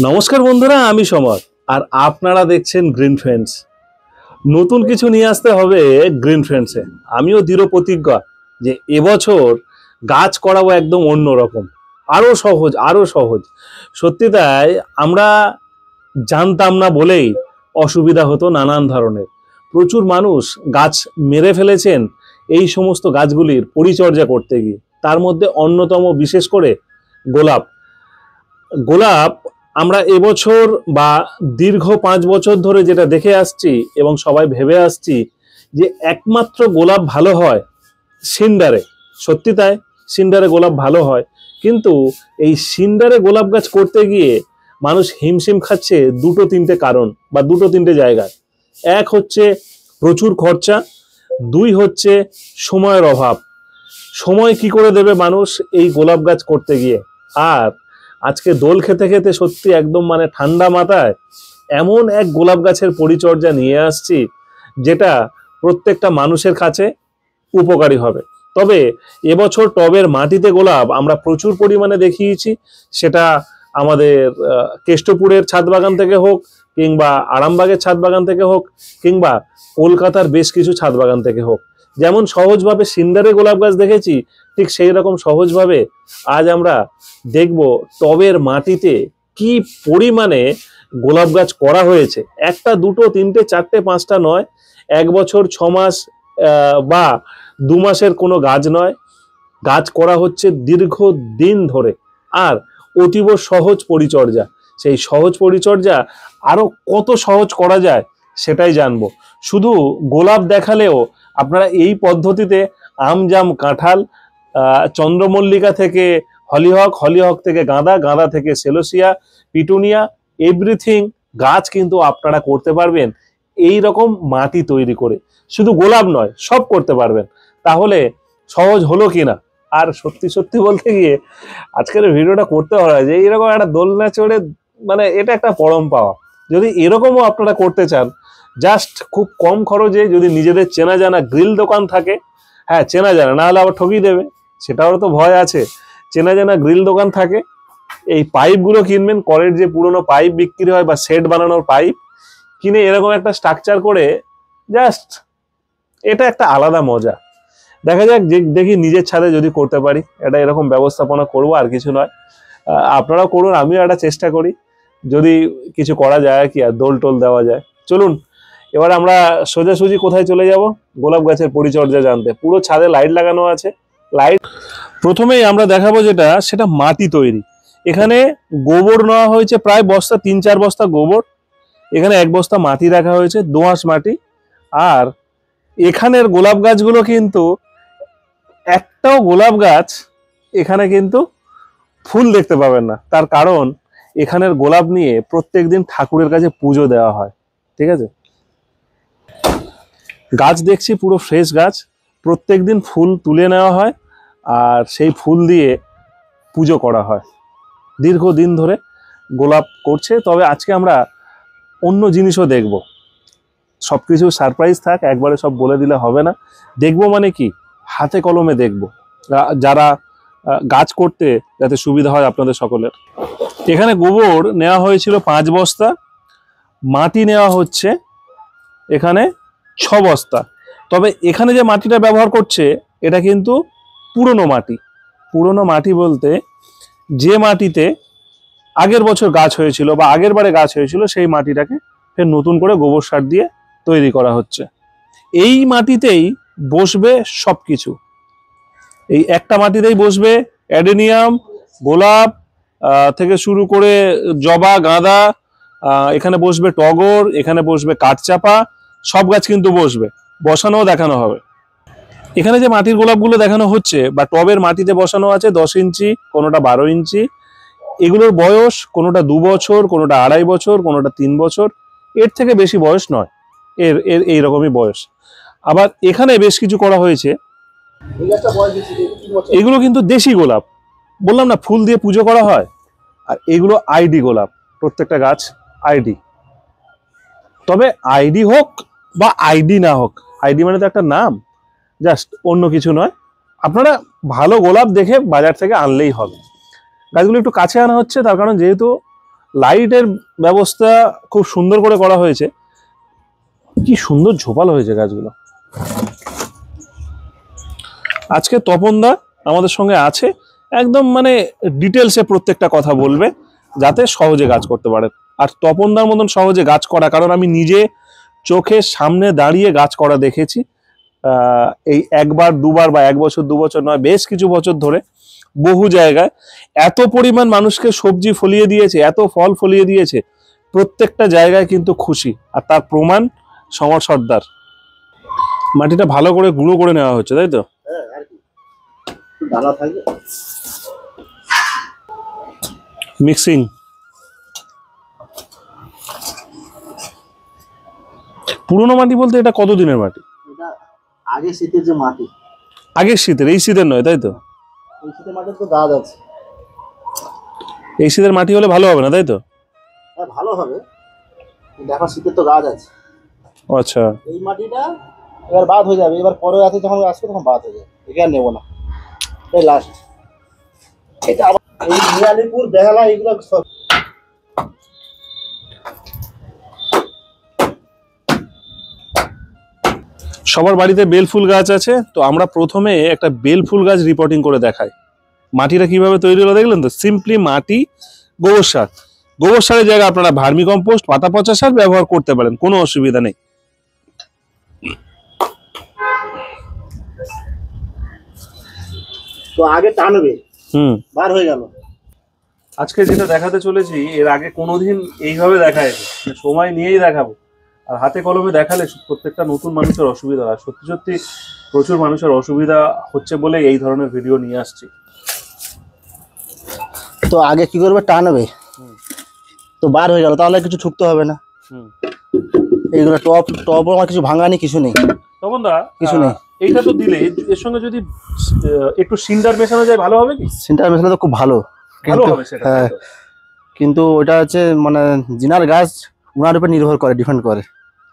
নমস্কার বন্ধুরা, আমি সমর আর আপনারা দেখছেন গ্রিন ফ্রেন্ডস। নতুন কিছু নিয়ে আসতে হবে গ্রিন ফ্রেন্ডসে। আমিও দৃঢ় প্রতিজ্ঞা যে এবছর গাছ করাবো একদম অন্যরকম, আরো সহজ। সত্যি তাই, আমরা জানতাম না বলেই অসুবিধা হতো নানান ধরনের। প্রচুর মানুষ গাছ মেরে ফেলেছেন এই সমস্ত গাছগুলির পরিচর্যা করতে গিয়ে। তার মধ্যে অন্যতম বিশেষ করে গোলাপ। গোলাপ আমরা এবছর বা দীর্ঘ 5 বছর ধরে যেটা দেখে আসছি এবং সবাই ভেবে আসছি যে একমাত্র গোলাপ ভালো হয় সিন্ডারে। সত্যি তাই, সিন্ডারে গোলাপ ভালো হয়, কিন্তু এই সিন্ডারে গোলাপ গাছ করতে গিয়ে মানুষ হিমশিম খাচ্ছে দুটো তিনটে কারণ বা দুটো তিনটে জায়গায়। এক হচ্ছে প্রচুর খরচা, দুই হচ্ছে সময়ের অভাব। সময় কি করে দেবে মানুষ এই গোলাপ গাছ করতে গিয়ে? আর আজকে দোল খেতে খেতে সত্যি একদম ঠান্ডা মাথায় এমন এক গোলাপ গাছের পরিচর্যা নিয়ে আসছি যেটা প্রত্যেকটা মানুষের কাছে উপকারী হবে। তবে এবছর টবের মাটিতে গোলাপ আমরা প্রচুর পরিমাণে দেখিয়েছি, সেটা আমাদের কেষ্টপুরের ছাদ বাগান থেকে হোক, কিংবা আরামবাগের ছাদ বাগান থেকে হোক, কিংবা কলকাতার বেশ কিছু ছাদ বাগান থেকে হোক। যেমন সহজভাবে সিন্ডারে গোলাপ গাছ দেখেছি, ঠিক সেই রকম সহজভাবে আজ আমরা দেখব টবের মাটিতে কি পরিমাণে গোলাপ গাছ করা হয়েছে। একটা দুটো তিনটে চারটে পাঁচটা নয়, 1 বছর 6 মাস বা 2 মাসের কোনো গাছ নয়, গাছ করা হচ্ছে দীর্ঘ দিন ধরে। আর অতীব সহজ পরিচর্যা। সেই সহজ পরিচর্যা আরো কত সহজ করা যায় সেটাই জানবো। শুধু গোলাপ দেখালেও আপনারা এই পদ্ধতিতে আম, জাম, কাঁঠাল, চন্দ্রমল্লিকা থেকে হলিহক, হলিহক থেকে গাঁদা, গাঁদা থেকে সেলোসিয়া, পিটুনিয়া, এভরিথিং গাছ কিন্তু আপনারা করতে পারবেন এই রকম মাটি তৈরি করে। শুধু গোলাপ নয়, সব করতে পারবেন। তাহলে সহজ হলো কিনা? আর সত্যি সত্যি বলতে গিয়ে আজকের ভিডিওটা করতে হয় যে এইরকম একটা দোলনা চড়ে, এটা একটা পরম পাওয়া। যদি এরকমও আপনারা করতে চান, জাস্ট খুব কম খরচে, যদি নিজেদের চেনা জানা গ্রিল দোকান থাকে, হ্যাঁ চেনা জানা, না হলে আবার ঠকিয়ে দেবে সেটাও তো ভয় আছে, চেনা জানা গ্রিল দোকান থাকে, এই পাইপগুলো কিনবেন। কলের যে পুরোনো পাইপ বিক্রি হয় বা সেট বানানোর পাইপ কিনে এরকম একটা স্ট্রাকচার করে, জাস্ট এটা একটা আলাদা মজা। দেখা যাক, দেখি নিজের ছাদে যদি করতে পারি, এটা এরকম ব্যবস্থাপনা করব, আর কিছু নয়। আপনারাও করুন, আমিও একটা চেষ্টা করি, যদি কিছু করা যায় কি আর দোল টোল দেওয়া যায়। চলুন এবার আমরা সোজাসুজি কোথায় চলে যাব? গোলাপ গাছের পরিচর্যা জানতে। পুরো ছাদে লাইট লাগানো আছে। লাইট প্রথমেই আমরা দেখাবো যেটা, সেটা মাটি তৈরি। এখানে গোবর নেওয়া হয়েছে প্রায় বস্তা 3-4 বস্তা গোবর, এখানে 1 বস্তা মাটি রাখা হয়েছে, দোআঁশ মাটি। আর এখানের গোলাপ গাছগুলো কিন্তু একটাও গোলাপ গাছ এখানে কিন্তু ফুল দেখতে পাবেন না। তার কারণ এখানের গোলাপ নিয়ে প্রত্যেকদিন ঠাকুরের কাছে পুজো দেওয়া হয়। ঠিক আছে, গাছ দেখছি পুরো ফ্রেশ গাছ, প্রত্যেকদিন ফুল তুলে নেওয়া হয় আর সেই ফুল দিয়ে পুজো করা হয়। দীর্ঘদিন ধরে গোলাপ করছে। তবে আজকে আমরা অন্য জিনিসও দেখব। সবকিছু সারপ্রাইজ থাক, একবারে সব বলে দিলে হবে না। দেখবো মানে কি, হাতে কলমে দেখব, যারা গাছ করতে যাতে সুবিধা হয় আপনাদের সকলের। এখানে গোবর নেওয়া হয়েছিল 5 বস্তা, মাটি নেওয়া হচ্ছে এখানে 6 বস্তা। তবে এখানে যে মাটিটা ব্যবহার করছে এটা কিন্তু পুরনো মাটি। পুরনো মাটি বলতে যে মাটিতে আগের বছর গাছ হয়েছিল বা আগের বারে গাছ হয়েছিল, সেই মাটিটাকে ফের নতুন করে গোবর সার দিয়ে তৈরি করা হচ্ছে। এই মাটিতেই বসবে সবকিছু। এই একটা মাটিতেই বসবে অ্যাডেনিয়াম, গোলাপ থেকে শুরু করে জবা, গাঁদা, এখানে বসবে টগর, এখানে বসবে কাঠচাপা, সব গাছ কিন্তু বসবে, বসানোও দেখানো হবে। এখানে যে মাটির গোলাপগুলো দেখানো হচ্ছে বা টবের মাটিতে বসানো আছে 10 ইঞ্চি, কোনোটা 12 ইঞ্চি, এগুলোর বয়স কোনোটা 2 বছর, কোনোটা 2.5 বছর, কোনোটা 3 বছর, এর থেকে বেশি বয়স নয়, এর এর এইরকমই বয়স। আবার এখানে বেশ কিছু করা হয়েছে, এগুলো কিন্তু দেশি গোলাপ, বললাম না ফুল দিয়ে পুজো করা হয়। আর এগুলো আইডি গোলাপ, প্রত্যেকটা গাছ আইডি। তবে আইডি হোক বা আইডি না হোক, আইডি মানে তো একটা নাম, জাস্ট অন্য কিছু নয়। আপনারা ভালো গোলাপ দেখে বাজার থেকে আনলেই হবে। গাছগুলো একটু কাছে আনা হচ্ছে, তার কারণ যেহেতু লাইটের ব্যবস্থা খুব সুন্দর করে করা হয়েছে, কি সুন্দর ঝোপালো হয়েছে গাছগুলো। আজকে তপনদা আমাদের সঙ্গে আছে, একদম মানে ডিটেলসে প্রত্যেকটা কথা বলবে যাতে সহজে গাছ করতে পারেন। আর তপনদার মতন সহজে গাছ করা, কারণ আমি নিজে চোখের সামনে দাঁড়িয়ে গাছ করা দেখেছি এই একবার দুবার বা 1 বছর 2 বছর নয়, বেশ কিছু বছর ধরে বহু জায়গায় এত পরিমাণ মানুষকে সবজি ফলিয়ে দিয়েছে, এত ফল ফলিয়ে দিয়েছে, প্রত্যেকটা জায়গায় কিন্তু খুশি। আর তার প্রমাণ সমর সর্দার। মাটিটা ভালো করে গুঁড়ো করে নেওয়া হচ্ছে, তাই তো? মিক্সিং। পুরনো মাটি বলতে এটা কতদিনের মাটি? এটা আগে শীতের যে মাটি, আগের শীতের, এই শীতের নয়, তাই তো? এই শীতের মাটির তো গাছ আছে। এই শীতের মাটি হলে ভালো হবে না, তাই তো? হ্যাঁ ভালো হবে, দেখো শীতের তো গাছ আছে। আচ্ছা, এই মাটিটা এবার বাদ হয়ে যাবে, এবার পরে আছে যখন আসবে তখন বাদ হয়ে যাবে, একে আর নেবো না, এই লাস্ট। এটা আবার এই মিয়ালিপুর বেহালা এগুলো সব সবার বাড়িতে বেল ফুল গাছ আছে, তো আমরা প্রথমে একটা বেল ফুল গাছ রিপোর্টিং করে দেখাই। মাটিটা কিভাবে তৈরি হলো দেখলেন তো? সিম্পলি মাটি, গোবর সার। গোবর সারের জায়গায় আপনারা ভার্মি কম্পোস্ট, পাতা পচা সার ব্যবহার করতে পারেন, কোনো অসুবিধা নেই। তো আগে টানবে, বার হয়ে গেল। আজকে যেটা দেখাতে চলেছি এর আগে কোনোদিন এইভাবে দেখায়নি, সময় নিয়েই দেখাবো। আর হাতে কলমে দেখালে প্রত্যেকটা নতুন মানুষের অসুবিধা হয়। সত্যি সত্যি প্রচুর মানুষের অসুবিধা হচ্ছে বলে এই ধরনের ভিডিও নিয়ে আসছি। তো আগে কি করবে, টানবে, তো বার হয়ে গেল, তাহলে কিছু ঠুকতে হবে না। এইগুলো টপ টপ আমার কিছু ভাঙানি কিছু নেই, তখন দা কিছু নেই। এইটা তো দিলে, এর সঙ্গে যদি একটু সিন্ডার মেশানো যায় ভালো হবে কি? সিন্টার মেশালে তো খুব ভালো, ভালো হবে সেটা। হ্যাঁ, কিন্তু ওটা হচ্ছে মানে জিনার গাছ ওনার উপর নির্ভর করে, ডিপেন্ড করে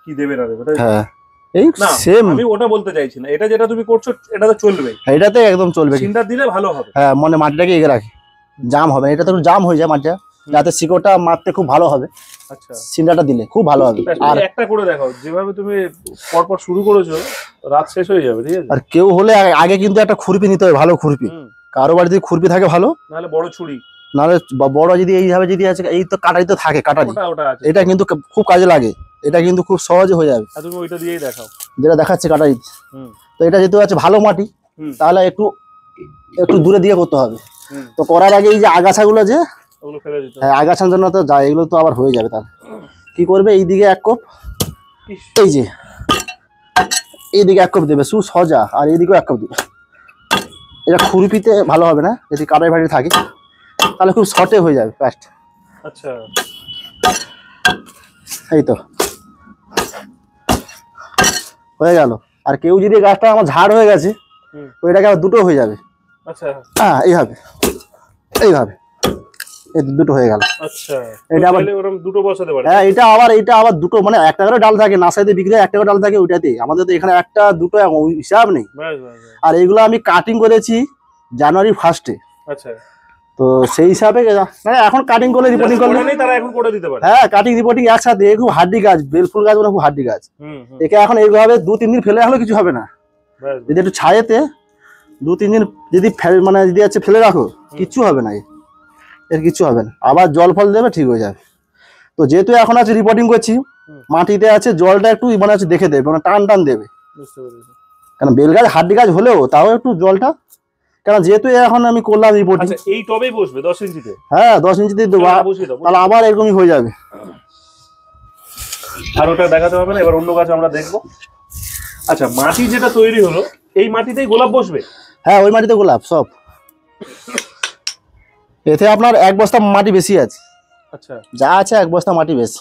কি দেবে না দেবে। হ্যাঁ, এই না সেম আমি ওটা বলতে চাইছি না, এটা যেটা তুমি করছো এটা তো চলবে, এটাতে একদম চলবে। সিন্ডার দিলে ভালো হবে। হ্যাঁ, মানে মাটিটাকে এগিয়ে রাখে, জাম হবে না, এটা তো জাম হয়ে যায় মাটিটা, যাতে শিকড়টা মারতে খুব ভালো হবে। আচ্ছা, সিন্ডারটা দিলে খুব ভালো হবে। আর একটা করে দেখাও, যেভাবে তুমি পরপর শুরু করেছো রাত শেষ হয়ে যাবে, ঠিক আছে? আর কেউ হলে আগে কিন্তু একটা খুরপি নিতে হবে, ভালো খুরপি। কারো বাড়িতে খুরপি থাকে ভালো, নাহলে বড় ছুরি, নাহলে বড় যদি এইভাবে যদি আছে, এই তো কাটারি তো থাকে, কাটারি ওটা আছে, এটা কিন্তু খুব কাজে লাগে, এটা কিন্তু খুব সহজে হয়ে যাবে। তুমি ওইটা দিয়েই দেখাও, যেটা দেখাচ্ছে কাটারি। তো এটা যেহেতু আছে ভালো মাটি, তাহলে একটু একটু দূরে দিয়ে করতে হবে। তো করার আগে এই যে আগাছাগুলো যে, ওগুলো ফেলে দিতে হবে। হ্যাঁ, আগাছার জন্য তো যায়, এগুলো তো আবার হয়ে যাবে। তার কি করবে, এইদিকে 1 কোপ, এই যে এইদিকে 1 কোপ দেবে সোজা, আর এইদিকেও 1 কোপ দেবে। এটা খুরপিতে ভালো হবে না, যদি কাটারি ফাটি থাকে তাহলে খুব শর্টে হয়ে যাবে ফার্স্ট। আচ্ছা, এই তো হয়ে গেল। আর কেউ যদি গাছটা আমার ঝাড় হয়ে গেছে, তো এটাকে আবার দুটো হয়ে যাবে। আচ্ছা, হ্যাঁ, এইভাবে এইভাবে এই দুটো হয়ে গেল। আচ্ছা, এটা আবার ওরকম দুটো বসাতে পারে। হ্যাঁ, এটা আবার দুটো, মানে 1 টাকারও ডাল থাকে, নার্সারিতে বিক্রি হয় 1 টাকা ডাল থাকে ওইটাতে, আমাদের তো এখানে 1টা 2টো হিসাব নেই। আর এইগুলো আমি কাটিং করেছি জানুয়ারি 1-এ। আচ্ছা, তো সেই হিসাবে মানে এখন কাটিং করলে রিপোর্টিং করলে তারা এখন করে দিতে পারে। হ্যাঁ, কাটিং রিপোর্টিং একসাথে, খুব হাড্ডি গাছ, বেলফুল গাছ খুব হাড্ডি গাছ। একে এখন এইভাবে 2-3 দিন ফেলে রাখলে কিছু হবে না। যদি একটু ছায়েতে 2-3 দিন যদি মানে যদি আছে ফেলে রাখো, কিচ্ছু হবে না, এর কিচ্ছু হবে না। আবার জল ফল দেবে, ঠিক হয়ে যাবে। তো যেহেতু এখন আছে রিপোর্টিং করছি, মাটিতে আছে, জলটা একটু মানে আছে দেখে দেবে, মানে টান টান দেবে। কারণ বেল গাছ হাড্ডি গাছ হলেও তাও একটু জলটা, কারণ যেহেতু এখন আমি করলাম রিপোর্টিং। এই টবেই বসবে 10 ইঞ্চিতে? হ্যাঁ, 10 ইঞ্চিতে দেবো, তাহলে আবার এরকমই হয়ে যাবে। আর ওটা দেখাতে হবে না, এবার অন্য গাছ আমরা দেখবো। আচ্ছা, মাটি যেটা তৈরি হলো, এই মাটিতেই গোলাপ বসবে? হ্যাঁ, ওই মাটিতে গোলাপ সব। এতে আপনার 1 বস্তা মাটি বেশি আছে। আচ্ছা, যা আছে 1 বস্তা মাটি বেশি।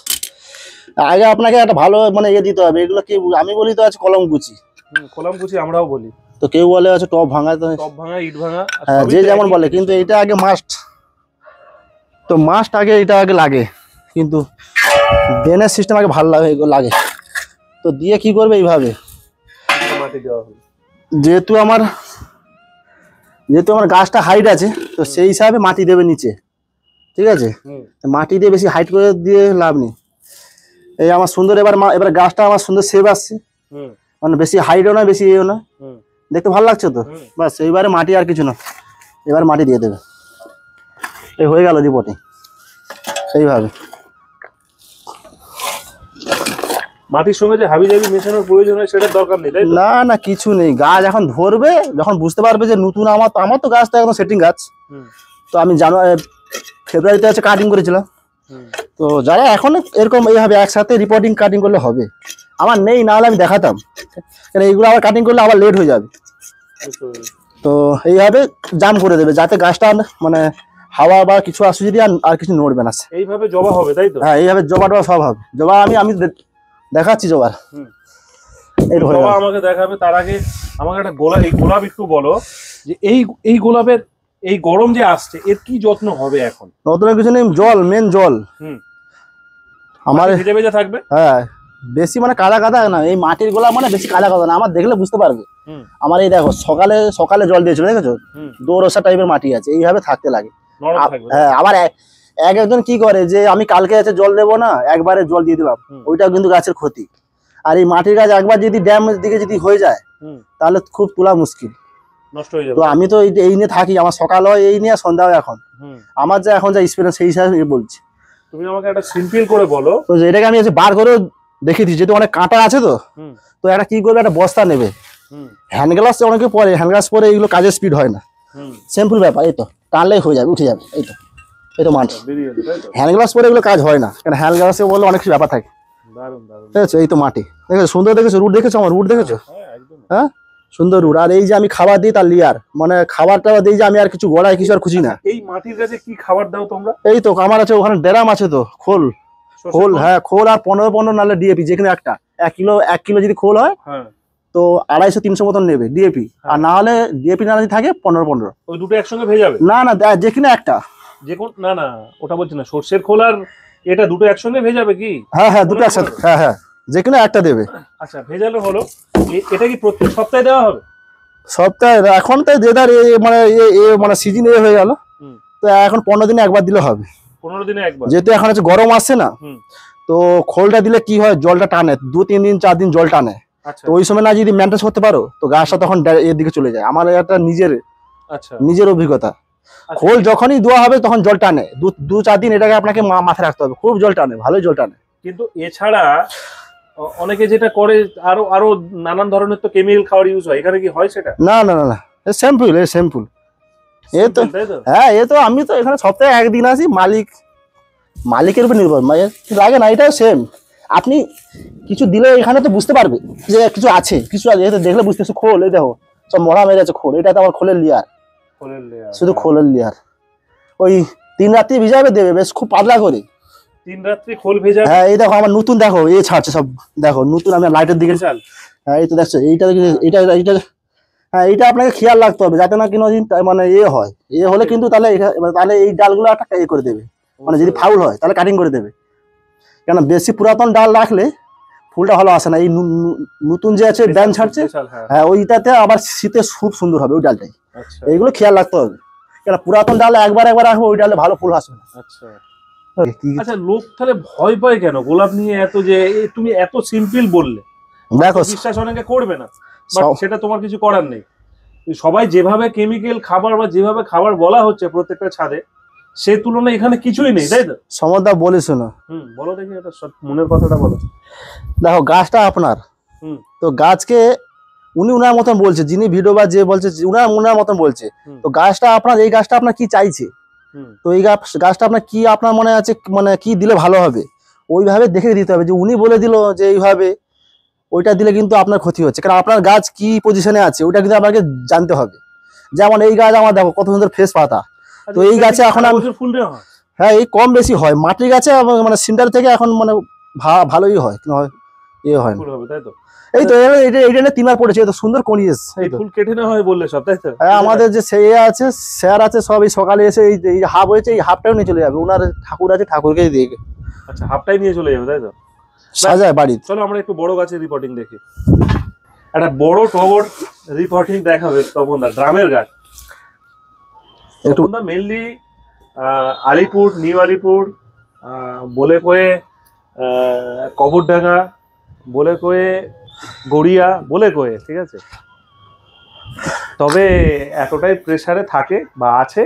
আগে আপনাকে একটা ভালো মানে দিতে হবে। এগুলো কি আমি বলি তো আছে কলম কুচি। কলম কুচি আমরাও বলি, তো কেউ বলে আছে টপ ভাঙা, তো টপ ভাঙা, ইট ভাঙা, হ্যাঁ, যে যেমন বলে, কিন্তু এটা আগে মাস্ট। তো মাস্ট আগে এটা আগে লাগে, কিন্তু ড্রেনেজ সিস্টেম আগে ভালো লাগে। তো দিয়ে কি করবে, এইভাবে মাটি দেওয়া হলো। যেহেতু আমার গাছটা হাইট আছে, তো সেই হিসাবে মাটি দেবে নিচে, ঠিক আছে, মাটি দিয়ে বেশি হাইট করে দিয়ে লাভ নেই। এই আমার সুন্দর এবার গাছটা আমার সুন্দর শেপ আসছে, মানে বেশি হাইটও না বেশি এও না, দেখতে ভালো লাগছে তো। বাস এইবারে মাটি আর কিছু না, এবার মাটি দিয়ে দেবে। এই হয়ে গেল রিপোর্টিং এইভাবে। মাটির সঙ্গে যে হাবি জাবি মেশানোর প্রয়োজন হয় সেটার দরকার নেই, তাই তো? না না কিছু নেই, গাছ এখন ধরবে যখন বুঝতে পারবে যে নতুন। আমার তো গাছটা এখন সেটিং গাছ, তো আমি ফেব্রুয়ারিতে আছে কাটিং করেছিলাম। তো যারা এখন এরকম এইভাবে একসাথে রিপোর্টিং কাটিং করলে হবে, আমার নেই, না হলে আমি দেখাতাম, কারণ এইগুলো আবার কাটিং করলে আবার লেট হয়ে যাবে। তো এইভাবে জাম করে দেবে যাতে গাছটা মানে হাওয়া বা কিছু আসে যদি আর কিছু নড়বে না। এইভাবে জবা হবে, তাই তো? হ্যাঁ এইভাবে জবাটা সব হবে। জবা আমি দেখাচ্ছি জবার। জবা আমাকে দেখাবে, তার আগে আমাকে একটা গোলাপ একটু বলো যে এই গোলাপের এই গরম যে আসছে এর কি যত্ন হবে এখন? নতুন কিছু নেই, জল মেন জল আমার ভেজা ভেজা থাকবে। হ্যাঁ বেশি মানে কাদা কাদা না, এই মাটির গোলাপ মানে বেশি কাদা কাদা না, আমার দেখলে বুঝতে পারবে। আমার এই দেখো সকালে জল দিয়েছিল, দেখেছো দোরসা টাইপের মাটি আছে, এইভাবে থাকতে লাগে। হ্যাঁ আবার একজন কি করে যে আমি কালকে আছে জল দেবো না, একবারে জল দিয়ে দিলাম, ওইটাও কিন্তু গাছের ক্ষতি। আর এই মাটির গাছ একবার যদি ড্যাম দিকে যদি হয়ে যায় তাহলে খুব তোলা মুশকিল, নষ্ট হয়ে যাবে। তো আমি তো এই নিয়ে থাকি, আমার সকাল হয় এই নিয়ে সন্ধ্যা হয়। এখন আমার যা এখন যা এক্সপিরিয়েন্স সেই হিসাবে বলছি। তুমি আমাকে একটা সিম্পল করে বলো। তো এটাকে আমি বার করে দেখিয়ে দিচ্ছি, যেহেতু অনেক কাঁটা আছে তো একটা কি করবে, একটা বস্তা নেবে, হ্যান্ড গ্লাস অনেকে পরে, হ্যান্ড গ্লাস পরে এগুলো কাজের স্পিড হয় না, সিম্পল ব্যাপার। এই তো টানলেই হয়ে যাবে, উঠে যাবে। এই তো মাটি, হ্যান্ড গ্লাস পরে এগুলো কাজ হয় না, কারণ হ্যান্ড গ্লাসে বললে অনেক কিছু ব্যাপার থাকে। ঠিক আছে, এই তো মাটি দেখেছো, সুন্দর দেখেছো, রুট দেখেছো, আমার রুট দেখেছো, হ্যাঁ সুন্দর রুট। আর এই যে আমি খাবার দিই তার লেয়ার, মানে খাবারটা দিই যে আমি আর কিছু গড়াই কিছু আর খুঁজি না। এই মাটির গাছে কি খাবার দাও তোমরা? এই তো আমার আছে ওখানে ড্রাম আছে, তো খোল, হ্যাঁ খোল আর 15 নাহলে ডিএপি, যেখানে একটা 1 কিলো যদি খোল হয় তো 250-300 মতন নেবে ডিএপি, আর না হলে ডিএপি না যদি থাকে 15 ওই দুটো একসঙ্গে ভেজাবে? না যেখানে একটা, না ওটা বলছি না, সর্ষের খোল আর এটা দুটো একসঙ্গে ভেজাবে কি? হ্যাঁ দুটো একসাথে, হ্যাঁ যেখানে একটা দেবে। আচ্ছা ভেজালে হলো, এটা কি প্রত্যেক সপ্তাহে দেওয়া হবে? সপ্তাহে এখন তো যেটার মানে সিজন হয়ে গেল, তো এখন 15 দিনে একবার দিলে হবে। 15 দিনে একবার, যেহেতু এখন হচ্ছে গরম আসছে না, তো খোলটা দিলে কি হয়, জলটা টানে 2-3 দিন 4 দিন জল টানে। তো ওই সময় না যদি মেনটেন করতে পারো তো গাছটা তখন এর দিকে চলে যায়। আমার একটা নিজের অভিজ্ঞতা, খোল যখনই দেওয়া হবে তখন জল টানে 2-4 দিন, এটাকে আপনাকে মাথায় রাখতে হবে, খুব জল টানে, ভালোই জল টানে। কিন্তু এছাড়া অনেকে যেটা করে আরো নানান ধরনের তো কেমিক্যাল খাবার ইউজ হয়, এখানে কি হয় সেটা? না সিম্পল এ তো হ্যাঁ, এ তো আমি তো এখানে সপ্তাহে একদিন আসি, মালিকের উপর নির্ভর, লাগে না, এটাও সেম। আপনি কিছু দিলে এখানে তো বুঝতে পারবে যে কিছু আছে, দেখলে বুঝতেছে। খোল এই দেখো সব মরা মেরে আছে, খোল এটা তো আমার খোলের লেয়ার, শুধু খোলের লেয়ার। ওই 3 রাত্রি ভিজাবে দেবে, বেশ খুব পাতলা করে 3 রাত্রি খোল ভেজাবে। হ্যাঁ এই দেখো আমার নতুন, দেখো এই ছাড়ছে সব, দেখো নতুন। আমি লাইটের দিকে চাল, হ্যাঁ এই তো দেখছো এইটা হ্যাঁ এইটা আপনাকে খেয়াল রাখতে হবে যাতে না কোনো দিন মানে হয়, হলে কিন্তু তাহলে এই ডালগুলো একটা করে দেবে, মানে যদি ফাউল হয় তাহলে কাটিং করে দেবে। কেন বেশি পুরাতন ডাল রাখলে ফুলটা ভালো আসে না। এই নতুন যে আছে ডাল ছাড়ছে, হ্যাঁ ওইটাতে আবার শীতে খুব সুন্দর হবে ওই ডালটাই। এইগুলো খেয়াল রাখতে হবে, কেন পুরাতন ডাল একবার রাখবো, ওই ডালে ভালো ফুল আসবে না। আচ্ছা লোক তাহলে ভয় পায় কেন গোলাপ নিয়ে এত, যে তুমি এত সিম্পল বললে, দেখো বিশ্বাস অনেকে করবে না, সেটা তোমার কিছু করার নেই। সবাই যেভাবে কেমিক্যাল খাবার বা যেভাবে খাবার বলা হচ্ছে প্রত্যেকটা ছাদে, সে তুলনায় এখানে কিছুই নেই, তাই তো? সমদা বলিস না, বলো দেখি এটা মনের কথাটা বলো। দেখো গাছটা আপনার, তো গাছকে উনি উনার মতন বলছে, যিনি ভিডিও বা যে বলছে উনার মতন বলছে, তো গাছটা আপনার, এই গাছটা আপনার কি চাইছে, তো এই গাছটা আপনার কি আপনার মনে আছে, মানে কি দিলে ভালো হবে, ওইভাবে দেখে দিতে হবে। যে উনি বলে দিল যে এইভাবে, ওইটা দিলে কিন্তু আপনার ক্ষতি হচ্ছে, কারণ আপনার গাছ কি পজিশনে আছে ওইটা কিন্তু আপনাকে জানতে হবে। যেমন এই গাছ আমার দেখো কত সুন্দর ফ্রেশ পাতা, তো এই গাছে এখন হ্যাঁ এই কম বেশি হয়, মাটির গাছে মানে সিন্টার থেকে এখন মানে ভালোই হয়, হয় না, তাই তো? এই তো এইটা 3 বার পড়েছে, তো সুন্দর কনিয়েস, এই ফুল কেটে না হয় বললে সব, তাই তো? হ্যাঁ আমাদের যে স্যার আছে সব এই সকালে এসে এই হাফ হয়েছে, এই হাফটাও নিয়ে চলে যাবে, ওনার ঠাকুর আছে, ঠাকুরকে দিয়ে। আচ্ছা হাফটাই নিয়ে চলে যাবে, তাই তো? সাজায় বাড়ি। চলো আমরা একটু বড় গাছের রিপোর্টিং দেখি, একটা বড় টগর রিপোর্টিং দেখাবে তপনদা, ড্রামের গাছ। তপনদা মেইনলি আলিপুর, নিউ আলিপুর, বলে কয়ে কবরডাঙ্গা, বলে কয়ে গড়িয়া, বলে কয়ে, ঠিক আছে। তবে এতটাই প্রেসারে থাকে বা আছে,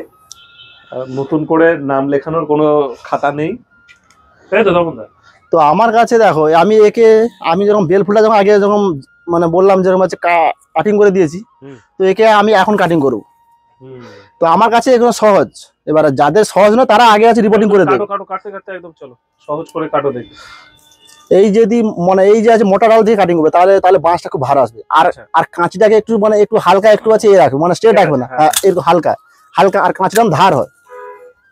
নতুন করে নাম লেখানোর কোনো খাতা নেই, তাই তো তপনদা? তো আমার কাছে দেখো, আমি যখন বেলফুলটা যখন আগে যখন মানে বললাম যেরকম হচ্ছে কাটিং করে দিয়েছি, তো একে আমি এখন কাটিং করবো। তো আমার কাছে এগুলো সহজ। এবার যাদের সহজ না তারা আগে আছে রিপোর্টিং করে দেবে। কাটতে কাটতে একদম চলো সহজ করে কাটো দেখি। এই যদি মানে এই যে আছে মোটা ডাল দিয়ে কাটিং করবে, তাহলে বাঁশটা খুব ভালো আসবে। আর কাঁচিটাকে একটু মানে একটু হালকা একটু আছে এ রাখবে, মানে স্ট্রেট রাখবে না, একটু হালকা হালকা, আর কাঁচিটা ধার হয়।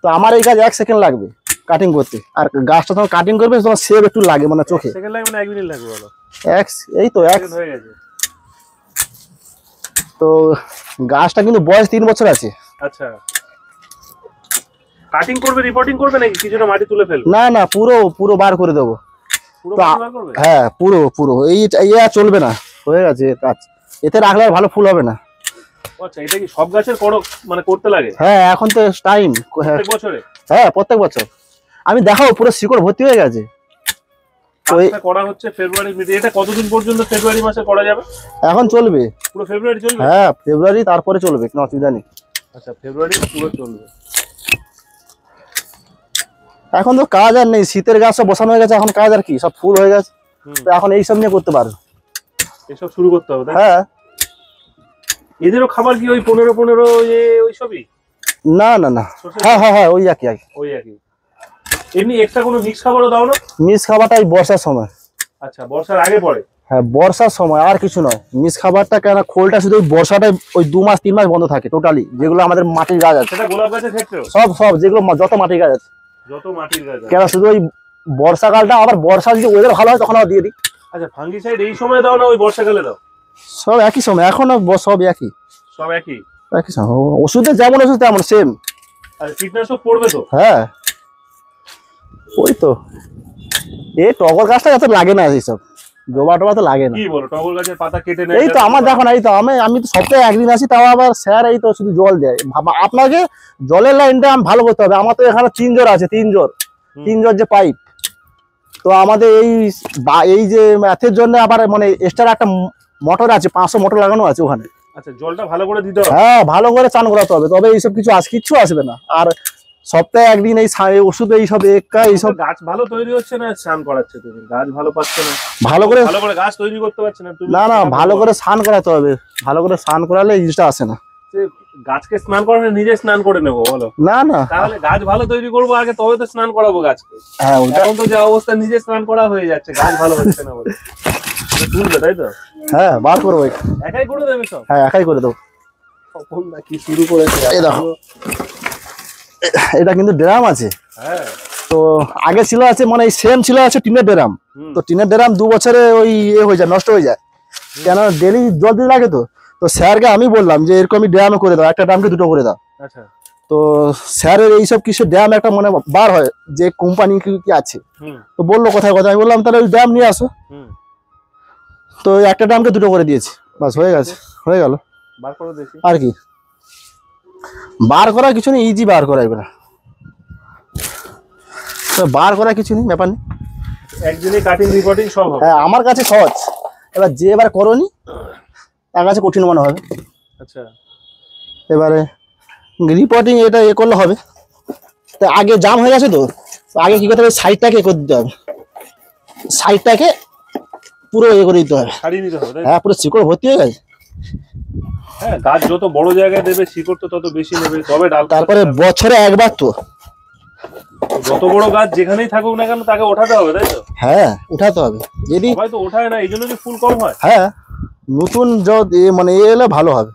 তো আমার এই কাজ 1 সেকেন্ড লাগবে কাটিং করতে। আর গাছটা যখন কাটিং করবে তখন সেভ একটু লাগে, মানে চোখে। সেকেন্ড লাগে মানে 1 মিনিট লাগবে বলো? এই তো হয়ে গেছে। তো গাছটা কিন্তু বয়স 3 বছর আছে। আচ্ছা, কাটিং করবে, রিপোর্টিং করবে নাকি কিছুটা মাটি তুলে ফেলবে? না না, পুরো বার করে দেবো। পুরো বার করবে? হ্যাঁ, পুরো এই চলবে না, হয়ে গেছে কাজ। এতে রাখলে আর ভালো ফুল হবে না। আচ্ছা, এটা কি সব গাছের মানে করতে লাগে? হ্যাঁ, এখন তো টাইম। প্রত্যেক বছরে? হ্যাঁ, প্রত্যেক বছর। আমি দেখাও পুরো শিকড় ভর্তি হয়ে গেছে। এটা করা হচ্ছে ফেব্রুয়ারি মিডে। এটা কতদিন পর্যন্ত ফেব্রুয়ারি মাসে করা যাবে? এখন চলবে পুরো ফেব্রুয়ারি চলবে? হ্যাঁ, ফেব্রুয়ারি তারপরে চলবে, কোনো অসুবিধা নেই। আচ্ছা, ফেব্রুয়ারি পুরো চলবে। এখন তো কাজ আর নেই, শীতের গাছ সব বসানো হয়ে গেছে, এখন কাজ আর কি, সব ফুল হয়ে গেছে। তো এখন এইসব নিয়ে করতে পারো, এসব শুরু করতে হবে। হ্যাঁ। এদেরও খাবার কি ওই 15 ওই সবই? না না না, হ্যাঁ ওই একই। এমনি এক্সট্রা কোনো মিক্স খাবারও দাও না? মিক্স খাবারটা এই বর্ষার সময়। আচ্ছা, বর্ষার আগে পরে? হ্যাঁ, বর্ষার সময়, আর কিছু নয়। মিক্স খাবারটা কেন, খোলটা শুধু ওই বর্ষাটাই ওই 2 মাস 3 মাস বন্ধ থাকে টোটালি, যেগুলো আমাদের মাটির গাছ আছে। সেটা গোলাপ গাছের ক্ষেত্রেও? সব যেগুলো যত মাটির গাছ আছে, যত মাটির গাছ আছে। কেন শুধু ওই বর্ষাকালটা, আবার বর্ষা যদি ওয়েদার ভালো হয় তখন আবার দিয়ে দিই। আচ্ছা, ফাঙ্গিসাইড এই সময় দাও না ওই বর্ষাকালে দাও? সব একই সময়, এখন সব একই। সব একই সময়, ওষুধের যেমন ওষুধ তেমন সেম। আচ্ছা, কীটনাশক পড়বে তো? হ্যাঁ, ওই তো। টগর গাছটা এত লাগে না, এইসব জবা টবা তো লাগে না। কি বলো, টগর গাছের পাতা কেটে নেয়? এই তো আমার দেখো না, এই তো আমি তো সপ্তাহে একদিন আসি, তাও আবার স্যার এই তো শুধু জল দেয়। আপনাকে জলের লাইনটা ভালো করতে হবে। আমার তো এখানে 3 জোর আছে, 3 জোর যে পাইপ। তো আমাদের এই যে ম্যাথের জন্য আবার মানে এক্সট্রা একটা মোটর আছে, 500 মোটর লাগানো আছে ওখানে। আচ্ছা, জলটা ভালো করে দিতে হবে? হ্যাঁ, ভালো করে চান করাতে হবে, তবে এইসব কিচ্ছু আসবে না। আর সপ্তাহে একদিন এই ওষুধ এইসব এইসব। গাছ ভালো তৈরি হচ্ছে না স্নান করাচ্ছে তুমি? গাছ ভালো পাচ্ছে না, ভালো করে গাছ তৈরি করতে পারছে না তুমি? না, ভালো করে স্নান করাতে হবে। ভালো করে স্নান করালে এই জিনিসটা আসে না। গাছকে স্নান করানো, নিজে স্নান করে নেবো বলো? না, তাহলে গাছ ভালো তৈরি করবো আগে, তবে তো স্নান করাবো গাছকে। হ্যাঁ, এখন তো যা অবস্থা, নিজে স্নান করা হয়ে যাচ্ছে, গাছ ভালো হচ্ছে না বলে তুলবে, তাই তো? হ্যাঁ, বার করবো। একাই করে দেবে সব? হ্যাঁ, একাই করে দেবো। কি শুরু করেছে! এই দেখো, এটা কিন্তু ড্রাম আছে। হ্যাঁ, তো আগে ছিল আছে মানে সেম ছিল আছে টিনের ড্রাম। তো টিনের ড্রাম 2 বছরে ওই হয়ে যায়, নষ্ট হয়ে যায়। কেন, ডেলি জল দিতে লাগে। তো স্যারকে আমি বললাম যে এরকমই ড্রামে করে দাও, একটা ড্রামকে 2টো করে দাও। আচ্ছা। তো স্যারের এইসব কিছু ড্রাম একটা মানে বার হয় যে কোম্পানি কি আছে। তো বললো কোথায় আমি বললাম তাহলে ওই ড্রাম নিয়ে আসো। তো একটা ড্রামকে 2টো করে দিয়েছি, বাস হয়ে গেছে, হয়ে গেল। বার করে দেখি আর কি, বার করা কিছু নেই, ইজি বার করা। এবার বার করা কিছু নেই, ব্যাপার নেই, একদিনে কাটিং রিপোর্টিং সব হবে। হ্যাঁ, আমার কাছে সহজ। এবার যে এবার করনি তার কাছে কঠিন মনে হবে। আচ্ছা, এবারে রিপোর্টিং এটা করলে হবে। তো আগে জাম হয়ে গেছে, তো আগে কি করতে হবে, সাইডটাকে করে দিতে হবে, সাইডটাকে পুরো করে দিতে হবে, ছাড়িয়ে নিতে হবে। হ্যাঁ, পুরো শিকড় ভর্তি হয়ে গেছে। হ্যাঁ, গাছ যত বড় জায়গায় দেবে শিকড় তো তত বেশি নেবে, তবে ডাল। তারপরে বছরে একবার তো যত বড় গাছ যেখানেই থাকুক না কেন তাকে ওঠাতে হবে, তাই তো? হ্যাঁ, উঠাতে হবে। যদি হয়তো ওঠায় না, এই জন্য কি ফুল কম হয়? হ্যাঁ, নতুন মানে এলে ভালো হবে,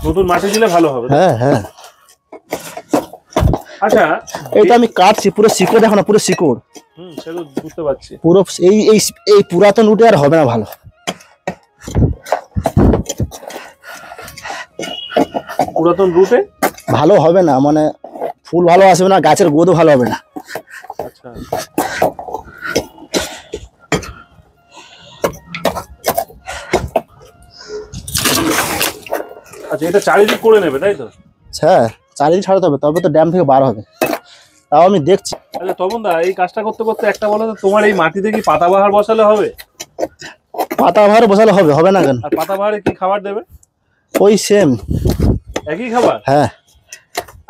নতুন মাটি দিলে ভালো হবে। হ্যাঁ। আচ্ছা, এই তো আমি কাটছি, পুরো শিকড় দেখো না, পুরো শিকড়। সেটা বুঝতে পারছি। পুরো এই পুরাতন উঠে আর হবে না ভালো। পুরাতন রুটে ভালো হবে না, মানে ফুল ভালো আসবে না, গাছের গোদও ভালো হবে না। আচ্ছা, আচ্ছা, এটা চারিদিক করে নেবে, তাই তো? হ্যাঁ, চারিদিকে ছাড়াতে হবে, তবে তো ড্যাম থেকে বার হবে। তাও আমি দেখছি। আচ্ছা তপন দা, এই কাজটা করতে করতে একটা বলো তো, তোমার এই মাটিতে কি পাতাবাহার বসালে হবে? পাতাবাহার বসালে হবে, হবে না কেন? আর পাতাবাহারে কি খাবার দেবে? ওই সেম একই খাবার? হ্যাঁ।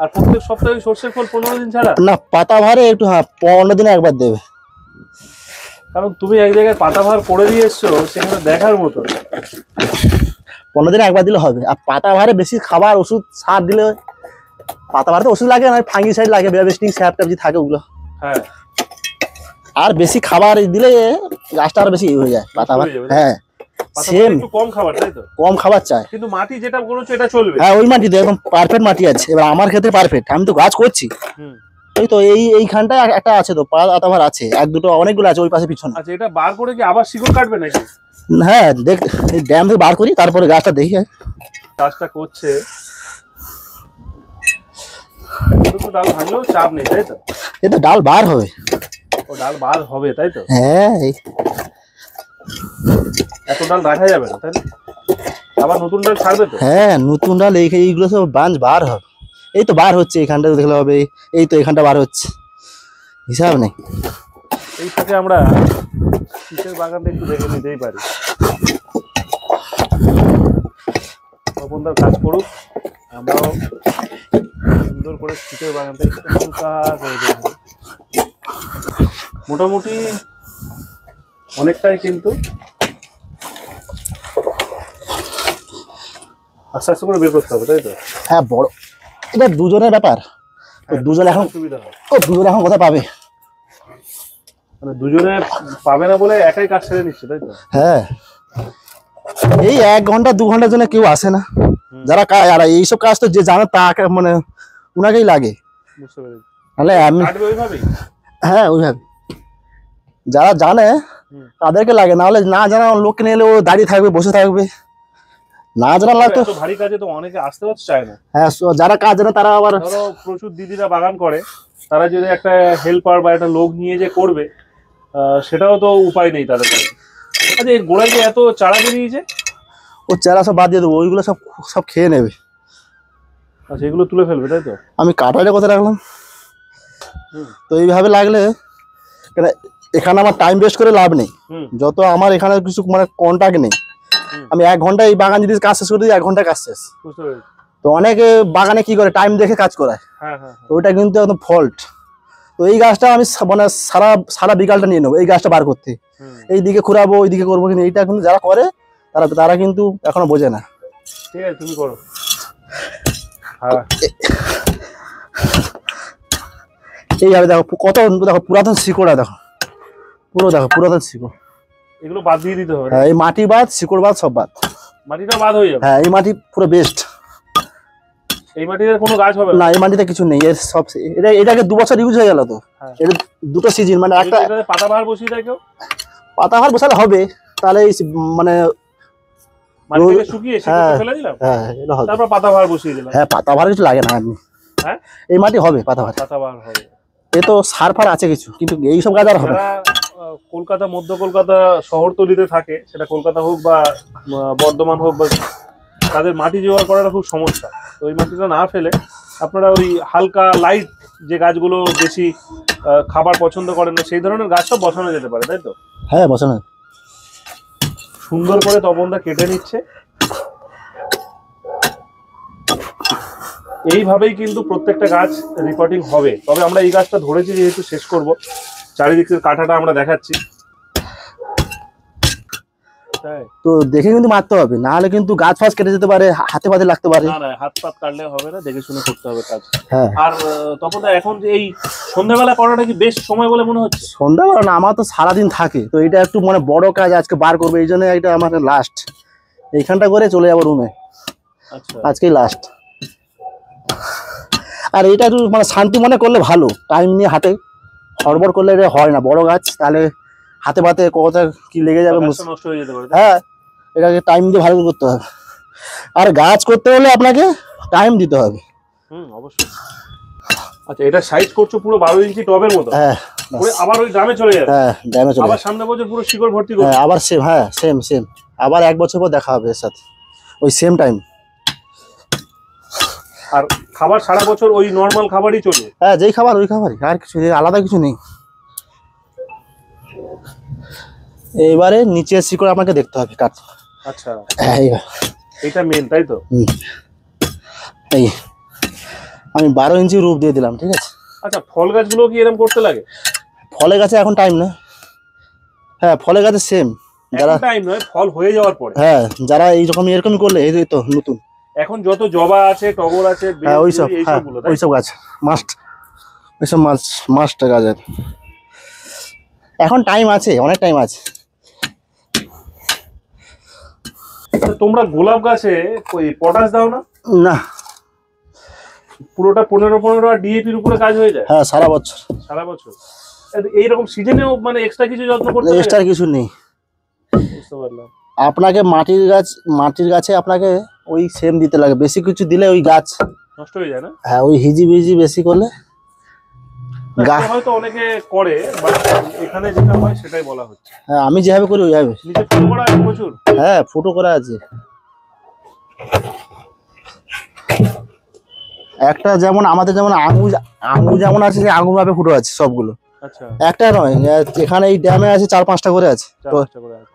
আর প্রত্যেক সপ্তাহে সর্ষের খোল 15 দিন ছাড়া? না, পাতাবাহারে একটু, হ্যাঁ 15 দিনে একবার দেবে। কারণ তুমি এক জায়গায় পাতাবাহার করে দিয়ে এসছো, সেখানে দেখার মতো। 15 দিনে একবার দিলে হবে। আর পাতাবাহারে বেশি খাবার ওষুধ সার দিলে, পাতাবাহারে তো ওষুধ লাগে না, ফাঙ্গিসাইড লাগে, বেস্টিং স্যাপ ট্যাপ যে থাকে ওগুলো। হ্যাঁ। আর বেশি খাবার দিলে গাছটা আরো বেশি হয়ে যায় পাতাবাহার। হ্যাঁ সেম, একটু কম খাবার, তাই তো? কম খাবার চাই, কিন্তু মাটি যেটা বলেছো এটা চলবে। হ্যাঁ ওই মাটিতে একদম পারফেক্ট মাটি আছে। এবার আমার ক্ষেত্রে পারফেক্ট, আমি তো গাছ করছি। এই তো এইখানটায় একটা আছে, তো পাতাবাহার আছে, এক দুটো অনেকগুলো আছে ওই পাশে পিছনে। আচ্ছা, এটা বার করে কি আবার শিকড় কাটবে নাকি? হ্যাঁ দেখ, এই ড্যাম থেকে বার করি, তারপরে গাছটা দেখি। কাজটা করছে ডাল ভাঙলেও চাপ নেই, তাই তো? এ তো ডাল বার হবে। ও ডাল বার হবে, তাই তো? হ্যাঁ, এত ডাল রাখা যাবে না, তাই না? আবার নতুন ডাল ছাড়বে তো? হ্যাঁ নতুন ডাল এইগুলো সব বাঁশ বার হবে। এই তো বার হচ্ছে, এখানটা দেখলে হবে, এই তো এখানটা বার হচ্ছে, হিসাব নেই। এই থেকে আমরা শীতের বাগানটা একটু দেখে নিতেই পারি। তপনদার কাজ করুক, আমরাও সুন্দর করে শীতের বাগানটা একটু হালকা করে দেখব। মোটামুটি অনেকটাই কিন্তু আস্তে আস্তে করে বের করতে হবে, তাই তো? হ্যাঁ বড়, এটা দুজনের ব্যাপার। দুজন এখন সুবিধা হয়। দুজন এখন কোথায় পাবে? মানে দুজনে পাবে না বলে একাই কাজ ছেড়ে নিচ্ছে, তাই তো? হ্যাঁ, এই 1 ঘন্টা 2 ঘন্টার জন্য কেউ আসে না। যারা আর এইসব কাজ তো যে জানে তাকে, মানে উনাকেই লাগে। বুঝতে পেরেছি। তাহলে আমি, হ্যাঁ ওইভাবে যারা জানে তাদেরকে লাগে, না হলে না জানা লোককে নিয়ে এলে ও দাঁড়িয়ে থাকবে, বসে থাকবে। না জানা লাগতো, ভারী কাজে তো অনেকে আসতে চায় না। হ্যাঁ যারা কাজ জানে তারা আবার, ধরো প্রচুর দিদিরা বাগান করে, তারা যদি একটা হেল্পার বা একটা লোক নিয়ে যে করবে, সেটাও তো উপায় নেই তাদের কাছে। আচ্ছা, এই গোড়ায় যে এত চারা বেরিয়েছে, ও চারা সব বাদ দিয়ে দেবো, ওইগুলো সব সব খেয়ে নেবে। আচ্ছা, এগুলো তুলে ফেলবে, তাই তো? আমি কাটাইলে কোথায় রাখলাম। তো এইভাবে লাগলে এখানে আমার টাইম ওয়েস্ট করে লাভ নেই। যত আমার এখানে কিছু মানে কন্টাক্ট নেই, আমি 1 ঘন্টা এই বাগান যদি কাজ শেষ করে দিই, 1 ঘন্টা কাজ শেষ। বুঝতে পেরেছি। তো অনেকে বাগানে কি করে, টাইম দেখে কাজ করায়। তো ওইটা কিন্তু একদম ফল্ট। তো এই গাছটা আমি মানে সারা বিকালটা নিয়ে নেবো এই গাছটা বার করতে, এই দিকে ঘুরাবো, ওই দিকে করবো, কিন্তু এইটা কিন্তু যারা করে তারা কিন্তু এখনো বোঝে না। ঠিক আছে, তুমি করো। হ্যাঁ, এইভাবে দেখো কত, দেখো পুরাতন শিকড়া, দেখো পুরো, দেখো পুরাতন শিকড়। এগুলো বাদ দিয়ে দিতে হবে। হ্যাঁ, এই মাটি বাদ, শিকড় বাদ, সব বাদ। মাটিটা বাদ হয়ে যাবে। হ্যাঁ, এই মাটি পুরো বেস্ট। এই মাটিতে কোনো গাছ হবে না, এই মাটিতে কিছু নেই, এর সব এটাকে 2 বছর ইউজ হয়ে গেল তো। এটা দুটো সিজন, মানে একটা পাতাবাহার বসিয়ে দেয় কেউ, পাতাবাহার বসালে হবে, তাহলে এই মানে মাটিটাকে শুকিয়ে ফেলে দিলাম। হ্যাঁ, এটা হবে। তারপর পাতাবাহার বসিয়ে দিলাম। হ্যাঁ, পাতাবাহার কিছু লাগে না এমনি। হ্যাঁ, এই মাটি হবে পাতাবাহার হবে। এ তো সার ফার আছে কিছু, কিন্তু এইসব গাছ আর হবে না। কলকাতা, মধ্য কলকাতা শহরতলিতে থাকে, সেটা কলকাতা হোক বা বর্ধমান হোক, বা তাদের মাটি জোগাড় করাটা খুব সমস্যা। তো ওই মাটিটা না ফেলে আপনারা ওই হালকা লাইট যে গাছগুলো বেশি খাবার পছন্দ করেন না, সেই ধরনের গাছ সব বসানো যেতে পারে, তাই তো? হ্যাঁ, বসানো। সুন্দর করে তপনদা কেটে নিচ্ছে। এইভাবেই কিন্তু প্রত্যেকটা গাছ রিপোর্টিং হবে। তবে আমরা এই গাছটা ধরেছি যেহেতু শেষ করব, চারিদিকের কাঁটাটা আমরা দেখাচ্ছি। তো দেখে কিন্তু মারতে হবে, না হলে কিন্তু গাছ ফাছ কেটে যেতে পারে, হাতে পাতে লাগতে পারে। না, হাত পাত কাটলে হবে না, দেখে শুনে করতে হবে কাজ। হ্যাঁ। আর তখন এখন যে এই সন্ধ্যাবেলা করাটা কি বেশ সময় বলে মনে হচ্ছে? সন্ধ্যাবেলা না, আমার তো সারাদিন থাকে, তো এটা একটু মানে বড় কাজ, আজকে বার করবো, এই জন্য এটা আমার লাস্ট। এইখানটা করে চলে যাবো রুমে। আচ্ছা, আজকেই লাস্ট। আর এটা একটু মানে শান্তি মনে করলে ভালো, টাইম নিয়ে হাতে হড়বড় করলে এটা হয় না। বড় গাছ, তাহলে হাতে পাতে কোথায় কি লেগে যাবে, নষ্ট হয়ে যেতে পারে। হ্যাঁ, এটাকে টাইম দিয়ে ভালো করতে হবে। আর গাছ করতে হলে আপনাকে টাইম দিতে হবে। অবশ্যই। আচ্ছা, এটা সাইজ করছো পুরো 12 ইঞ্চি টবের মতো। হ্যাঁ, আবার ওই গ্রামে চলে যাবে। হ্যাঁ, গ্রামে চলে আবার সামনে বছর পুরো শিকড় ভর্তি করবে। হ্যাঁ, আবার সেম। হ্যাঁ, সেম আবার 1 বছর পর দেখা হবে এর সাথে, ওই সেম টাইম। আর খাবার সারা বছর ওই নরমাল খাবারই চলবে? হ্যাঁ, যেই খাবার ওই খাবারই, আর কিছু আলাদা কিছু নেই। এবারে নিচে শিকড় আমাকে দেখতে হবে কাট। আচ্ছা, হ্যাঁ, এটা মেন, তাই তো? এই আমি 12 ইঞ্চি রূপ দিয়ে দিলাম, ঠিক আছে। আচ্ছা, ফল গাছগুলো কি এরকম করতে লাগে? ফলে গাছে এখন টাইম না। হ্যাঁ, ফলে গাছে সেম, যারা টাইম নয়, ফল হয়ে যাওয়ার পরে। হ্যাঁ, যারা এইরকম এরকমই করলে, এই তো নতুন এখন যত জবা আছে, টগর আছে, হ্যাঁ ওইসব, হ্যাঁ এইসবগুলো, ওইসব গাছ মাস্ট, ওইসব মাস্ট গাছের। এখন টাইম আছে, অনেক টাইম আছে। তোমরা গোলাপ গাছে ওই পটাশ দাও না? না, পুরোটা 15 আর ডিএপির উপরে কাজ হয়ে যায়? হ্যাঁ, সারা বছর। সারা বছর এইরকম সিজনেও মানে এক্সট্রা কিছু যত্ন করতে লাগে? এক্সট্রা কিছু নেই। বুঝতে পারলাম। আপনাকে মাটির গাছে আপনাকে ওই সেম দিতে লাগে, বেশি কিছু দিলে ওই গাছ নষ্ট হয়ে যায় না? হ্যাঁ, ওই হিজিবিজি বেশি করলে গাছ হয়তো অনেকে করে, বাট এখানে যেটা হয় সেটাই বলা হচ্ছে। হ্যাঁ, আমি যেভাবে করি ওইভাবে। নিচে ফুটো করা আছে প্রচুর? হ্যাঁ, ফুটো করা আছে। একটা যেমন আমাদের যেমন আঙুর যেমন আছে, যে আঙুর ভাবে ফুটো আছে সবগুলো। আচ্ছা, একটা নয়, এখানে এই ড্যামে আছে 4-5টা করে আছে,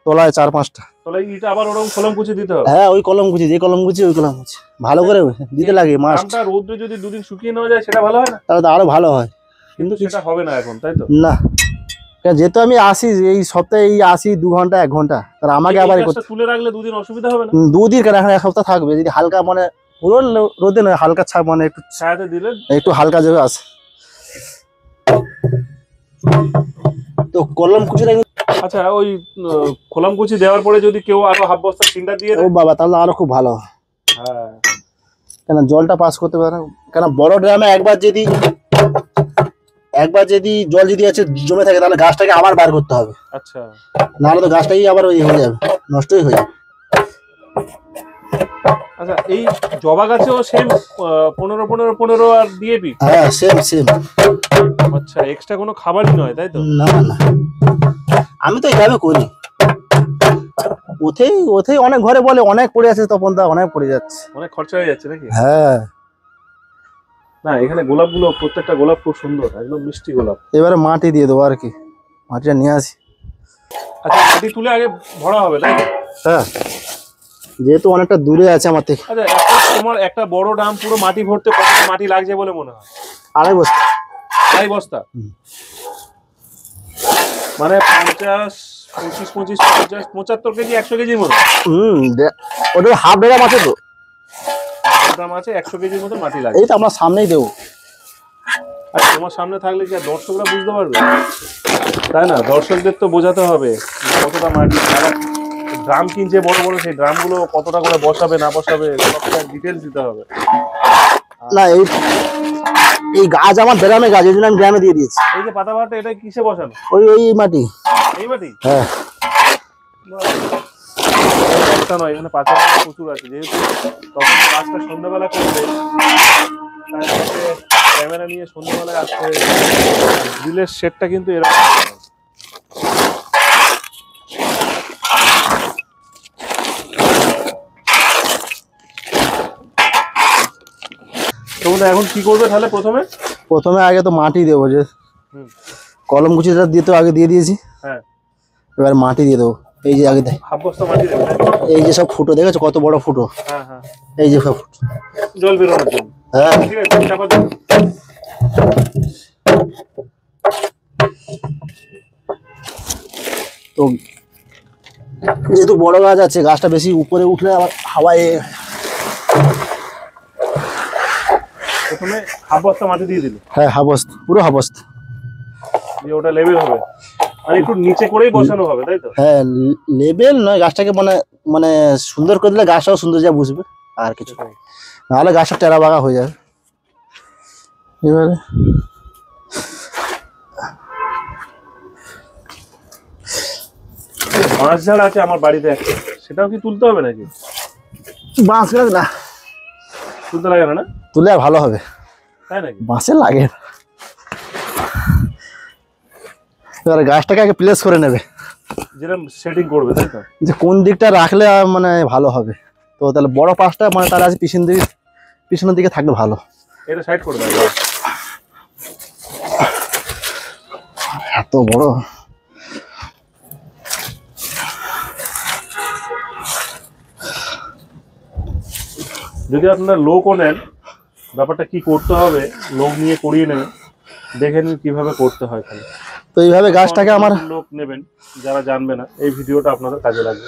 তলায় 4-5টা। তাহলে এটা আবার ওরকম কলম কুচি দিতে হবে? হ্যাঁ, ওই কলম কুচি, যে কলম কুচি ওই কলম কুচি ভালো করে দিতে লাগে মাস্ট। আমটা রোদ্রে যদি 2 দিন শুকিয়ে নেওয়া যায় সেটা ভালো হয় না? তাহলে তো আরো ভালো হয়, কিন্তু সেটা হবে না এখন, তাই তো? না, যেহেতু আমি আসি এই সপ্তাহে, এই আসি 2 ঘন্টা 1 ঘন্টা, তাহলে আমাকে আবার তুলে রাখলে 2 দিন অসুবিধা হবে না? 2 দিন কেন, এখন 1 সপ্তাহ থাকবে। যদি হালকা মানে পুরো রোদে নয়, হালকা ছাপ মানে একটু ছায়াতে দিলে একটু হালকা যাবে আসে। তো কলম কুচিটা, আচ্ছা, ওই কলম কুচি দেওয়ার পরে যদি কেউ আরো হাফ বস্তা চিন্তা দিয়ে ও বাবা, তাহলে আরো খুব ভালো। হ্যাঁ, কেন জলটা পাস করতে পারে, কেন বড় ড্রামে একবার যদি জল যদি আছে জমে থাকে, তাহলে গাছটাকে আবার বার করতে হবে। আচ্ছা, নাহলে তো গাছটাই আবার ওই হয়ে যাবে, নষ্টই হয়ে যাবে। আচ্ছা, এই জবা গাছেও সেম 15 আর ডিএপি? হ্যাঁ, সেম। আচ্ছা, এক্সট্রা কোনো খাবারই নয়, তাই তো? না, আমি তো এইভাবে করি। ওতেই অনেক ঘরে বলে অনেক পড়ে আছে, তখন তা অনেক পড়ে যাচ্ছে, অনেক খরচা হয়ে যাচ্ছে নাকি? হ্যাঁ। না, এখানে গোলাপগুলো, প্রত্যেকটা গোলাপ খুব সুন্দর, একদম মিষ্টি গোলাপ। এবারে মাটি দিয়ে দেবো আর কি, মাটিটা নিয়ে আসি। আচ্ছা, মাটি তুলে আগে ভরা হবে, তাই তো? হ্যাঁ, যেহেতু অনেকটা দূরে আছে আমার থেকে। আচ্ছা, তোমার একটা বড় ড্রাম পুরো মাটি ভরতে কতটা মাটি লাগছে বলে মনে হয়? 2.5 বস্তা। 2.5 বস্তা? মানে 50, 25, 50, 75 কেজি, 100 কেজির মতো? ওটা হাফ ড্রাম আছে তো, ড্রাম আছে, 100 কেজির মতো মাটি লাগে। এই তো আমরা সামনেই দেবো। আর তোমার সামনে থাকলে কি দর্শকরা বুঝতে পারবে, তাই না? দর্শকদের তো বোঝাতে হবে কতটা মাটি, ড্রাম কিনছে বড় বড়, সেই ড্রামগুলো কতটা করে বসাবে না বসাবে সবটা ডিটেলস দিতে হবে। না, এই গাছ আমার গ্রামে গাছ, এই জন্য আমি গ্রামে দিয়ে দিয়েছি। এই যে পাতাবাহারটা, এটা কিসে বসানো? ওই মাটি। এই মাটি? হ্যাঁ, একটা নয়, এখানে পাতা প্রচুর আছে। যেহেতু তখন কাজটা সন্ধ্যাবেলা করবে, ক্যামেরা নিয়ে সন্ধ্যাবেলায় আসতে, গ্রিলের শেডটা কিন্তু এরকম। তোমরা এখন কি করবে তাহলে? প্রথমে আগে তো মাটি দেবো, যে কলম কুচিটা দিয়ে তো আগে দিয়ে দিয়েছি। হ্যাঁ, এবার মাটি দিয়ে দেবো। এই যে আগে হাফ বস্তা মাটি দেবো। এই যে সব ফুটো দেখেছো, কত বড় ফুটো। হ্যাঁ, এই যে সব জল বেরোনোর জন্য। হ্যাঁ, ঠিক আছে, চাপা দাও। তো যেহেতু বড় গাছ আছে, গাছটা বেশি উপরে উঠলে আবার হাওয়ায়। প্রথমে হাফ বস্তা মাটি দিয়ে দিল? হ্যাঁ, পুরো হাফ বস্তা দিয়ে ওটা লেভেল হবে, আর একটু নিচে করেই বসানো হবে, তাই তো? হ্যাঁ, লেবেল নয়, গাছটাকে মানে সুন্দর করে দিলে গাছটাও সুন্দর যা বুঝবে, আর কিছু নাহলে গাছটা টেরা বাগা হয়ে যাবে। এবারে বাঁশ ঝাড় আছে আমার বাড়িতে একটা, সেটাও কি তুলতে হবে নাকি? বাঁশ গাছ না, তুলতে লাগে না? তুলে ভালো হবে, তাই নাকি? বাঁশে লাগে। এবারে গাছটাকে আগে প্লেস করে নেবে, যেরকম সেটিং করবে, তাই তো? যে কোন দিকটা রাখলে মানে ভালো হবে। তো তাহলে বড় পাশটা মানে তার আছে পিছন দিকে, পিছনের দিকে থাকলে ভালো। এটা সাইড করে দাও। এত বড় যদি আপনারা লোকও নেন, ব্যাপারটা কি করতে হবে লোক নিয়ে করিয়ে নেবেন, দেখে নিন কিভাবে করতে হয়। খালি তো এইভাবে গাছটাকে আমার লোক নেবেন যারা জানবে না, এই ভিডিওটা আপনাদের কাজে লাগবে।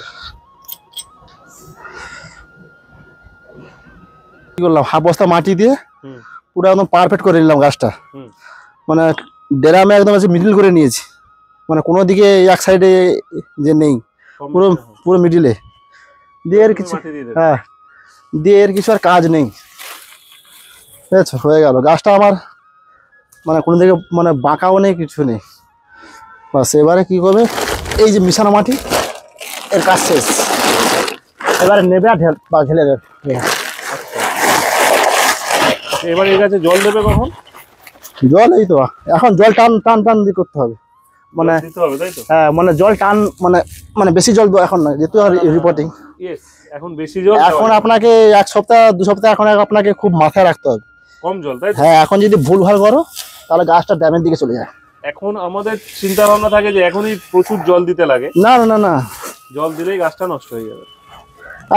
কি করলাম, হাফ বস্তা মাটি দিয়ে পুরো একদম পারফেক্ট করে নিলাম গাছটা। মানে ডেরামে একদম মিডিল করে নিয়েছি, মানে কোনো দিকে এক সাইডে যে নেই, পুরো পুরো মিডিলে দিয়ে এর কিছু, হ্যাঁ দিয়ে এর কিছু আর কাজ নেই। বুঝেছো, হয়ে গেল গাছটা আমার, মানে কোনো দিকে মানে বাঁকাও নেই, কিছু নেই। বাস এবারে কি করবে, এই যে মিশানো মাটি, এর কাজ শেষ। এবারে নেবে আর ঢেলে দেবে। এবার এই গাছে জল দেবে কখন? জল এই তো এখন জল টান টান টান দিয়ে করতে হবে, মানে হ্যাঁ মানে জল টান, মানে মানে বেশি জল এখন না, যেহেতু রিপোর্টিং এখন বেশি জল, এখন আপনাকে 1 সপ্তাহ 2 সপ্তাহ এখন আপনাকে খুব মাথায় রাখতে হবে কম জল, তাই তো? হ্যাঁ, এখন যদি ভুল ভাল করো তাহলে গাছটা ড্যামের দিকে চলে যায়। এখন আমাদের চিন্তা ভাবনা থাকে যে এখনই প্রচুর জল দিতে লাগে, না না না না, জল দিলেই গাছটা নষ্ট হয়ে যাবে।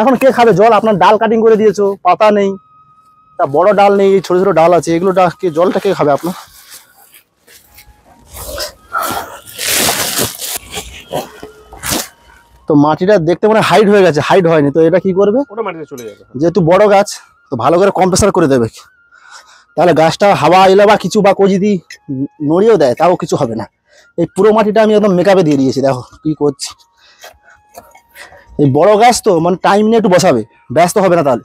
এখন কে খাবে জল? আপনার ডাল কাটিং করে দিয়েছো, পাতা নেই, তা বড় ডাল নেই, ছোট ছোট ডাল আছে, এগুলো কে জলটা কে খাবে আপনার? তো মাটিটা দেখতে মানে হাইট হয়ে গেছে, হাইট হয়নি, তো এটা কি করবে, ওটা মাটিতে চলে যাবে। যেহেতু বড় গাছ তো ভালো করে কম্প্রেসার করে দেবে, তাহলে গাছটা হাওয়া এলে বা কিছু বা যদি নড়িয়েও দেয় তাও কিছু হবে না। এই পুরো মাটিটা আমি একদম মেকআপে দিয়ে দিয়েছি, দেখো কি করছি। এই বড় গাছ তো মানে টাইম নিয়ে একটু বসাবে, ব্যস্ত হবে না। তাহলে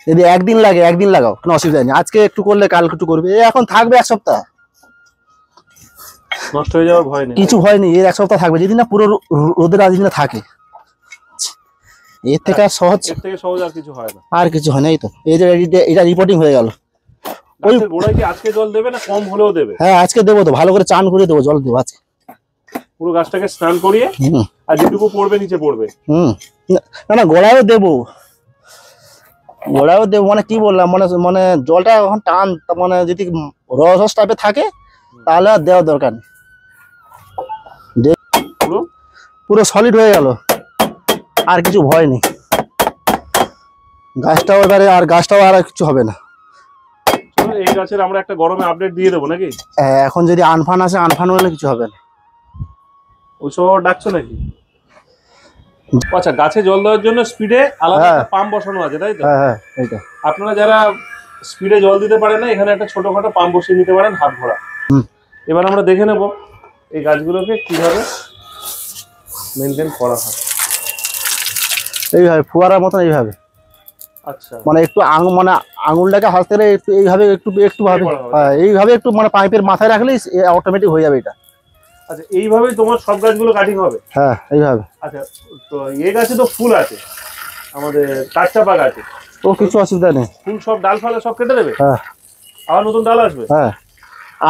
যদি একদিন লাগে একদিন লাগাও, কোনো অসুবিধা নেই, আজকে একটু করলে কাল একটু করবে, এখন থাকবে 1 সপ্তাহ, নষ্ট হয়ে যাওয়ার ভয় নেই, কিছু ভয় নেই, এর 1 সপ্তাহ থাকবে, যদি না পুরো রোদের আজ দিনে থাকে। এর থেকে আর সহজ, এর থেকে সহজ আর কিছু হয় না, আর কিছু হয় না। এই তো এই যে এটা রিপোর্টিং হয়ে গেল। ওই গোড়ায় কি আজকে জল দেবে না কম হলেও দেবে? হ্যাঁ আজকে দেবো, তো ভালো করে চান করে দেবো, জল দেবো আজকে পুরো গাছটাকে স্নান করিয়ে, আর যেটুকু পড়বে নিচে পড়বে। না না, গোড়ায়ও দেবো, গোড়ায়ও দেবো, মানে কি বললাম, মানে মানে জলটা এখন টান, মানে যদি রস টাইপের থাকে তাহলে আর দেওয়ার দরকার নেই, পুরো সলিড হয়ে গেল, আর কিছু ভয় নেই। গাছটাও এবারে আর গাছটাও আর কিছু হবে না। এই গাছের আমরা একটা গরমে আপডেট দিয়ে দেবো নাকি? এখন যদি আনফান আসে, আনফান হলে কিছু হবে না। ওইসব ডাকছো নাকি? আচ্ছা, গাছে জল দেওয়ার জন্য স্পিডে আলাদা একটা পাম্প বসানো আছে, তাই তো? হ্যাঁ এইটা। আপনারা যারা স্পিডে জল দিতে পারেন না, এখানে একটা ছোটখাটো পাম্প বসিয়ে নিতে পারেন, হাত ভরা। এবার আমরা দেখে নেব এই গাছগুলোকে কিভাবে মেনটেন করা হয়। এইভাবে ফোয়ারার মতন, এইভাবে। আচ্ছা, মানে একটু মানে আঙুলটাকে হাসতে একটু এইভাবে একটু একটু ভাবে, হ্যাঁ এইভাবে একটু মানে পাইপের মাথায় রাখলেই অটোমেটিক হয়ে যাবে এটা। আচ্ছা, এইভাবেই তোমার সব গাছগুলো কাটিং হবে? হ্যাঁ এইভাবে। আচ্ছা, তো এই গাছে তো ফুল আছে, আমাদের কাঠচাপা গাছে তো কিছু অসুবিধা নেই, ফুল সব ডাল ফালে সব কেটে দেবে? হ্যাঁ, আবার নতুন ডাল আসবে? হ্যাঁ,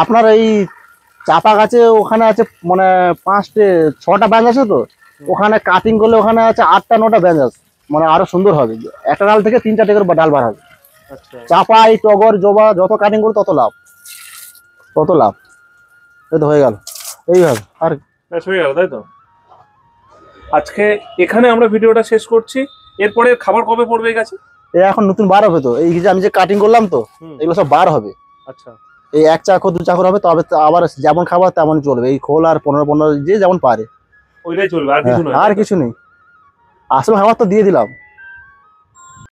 আপনার এই চাপা গাছে ওখানে আছে মানে 5-6টা ব্যাঞ্চ আছে, তো ওখানে কাটিং করলে ওখানে আছে 8-9টা ব্যাঞ্চ আছে, মানে আরো সুন্দর হবে, একটা ডাল থেকে 3-4টে করে ডাল বার হবে। আচ্ছা, চাপাই টগর জবা যত কাটিং করো তত লাভ, তত লাভ। এই তো হয়ে গেল এইভাবে, আর ব্যাস হয়ে গেল, তাই তো? আজকে এখানে আমরা ভিডিওটা শেষ করছি। এরপরে খাবার কবে পড়বে এই গাছে? এখন নতুন বার হবে, তো এই যে আমি যে কাটিং করলাম তো এগুলো সব বার হবে। আচ্ছা, এই 1 চাকর 2 চাকর হবে, তবে আবার যেমন খাবার তেমন চলবে, এই খোল আর 15 যে যেমন পারে ওইটাই চলবে, আর কিছু নয়? আর কিছু নেই, আসলে খাবার তো দিয়ে দিলাম।